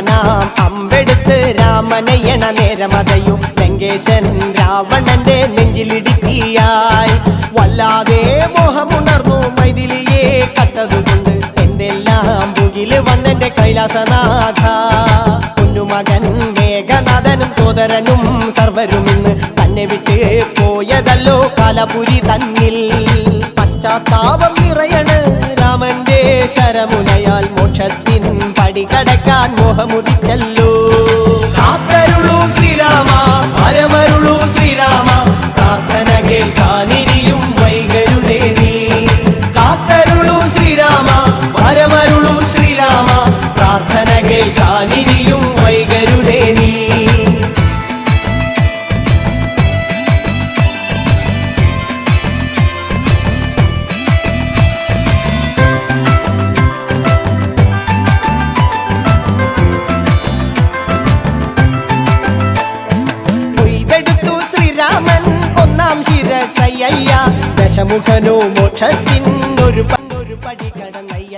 കാണാം അമ്പെടുത്ത് രാമനയണ നേരമതയോ ലങ്കേശൻ രാവണന്റെ നെഞ്ചിലിടുക്കിയായി വല്ലാതെ മോഹമുണർന്നു മൈഥിലിയെ കട്ടതുകൊണ്ട് എന്തെല്ലാം പുകില് വന്നെന്റെ കൈലാസനാഥ കുഞ്ഞുമകൻ മേഘനാഥനും സോദരനും സർവരും ഇന്ന് തന്നെ വിട്ട് പോയതല്ലോ കാലപുരി തന്നിൽ പശ്ചാത്താപം നിറയണ് രാമന്റെ ശരമുനയാൽ മോക്ഷത്തിൻ പടി കടക്കാൻ മോഹമുദിച്ചല്ലോ കാത്തരുളൂ ശ്രീരാമ പരമരുളൂ ശ്രീരാമ പ്രാർത്ഥന കേൾക്കാനിരിയും വൈകരുതേ നീ കാത്തരുളൂ ശ്രീരാമ പരമരുളൂ ശ്രീരാമ പ്രാർത്ഥന കേൾക്കാനിരിയും വൈകരുതേ നീ രാമൻ ഒന്നാം ശിരസയ്യ ദശമുഖനോ മോക്ഷത്തിനൊരു പടി കടന്നയ്യ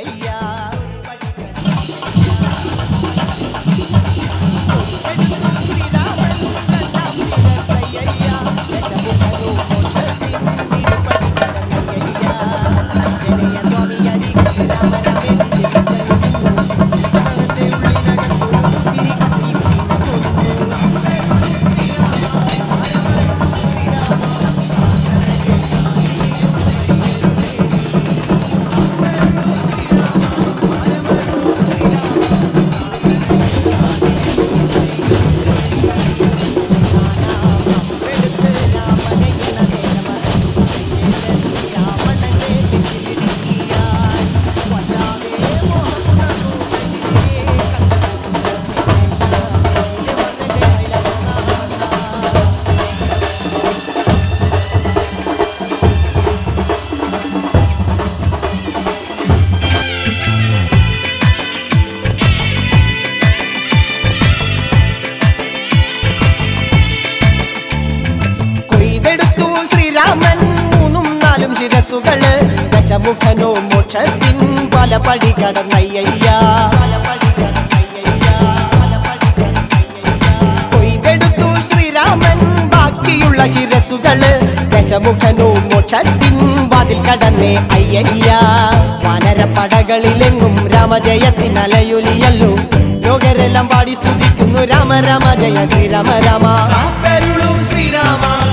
രാമൻ മൂന്നും നാലും ശിരസുകള് ദശമുഖനോ മോക്ഷത്തിൻ പല പടി കടന്നയ്യ കൊയ്തെടുത്തു ശ്രീരാമൻ ബാക്കിയുള്ള ശിരസുകള് ദശമുഖനോ മോക്ഷത്തിൻ വാതിൽ കടന്നേ അയ്യ വാനരപ്പടകളിലെങ്ങും രാമജയത്തിൻ അലയൊലിയല്ലോ ലോകരെല്ലാം പാടി സ്തുതിക്കുന്നു രാമ രാമ ജയ ശ്രീരാമ രാമ ശ്രീരാമ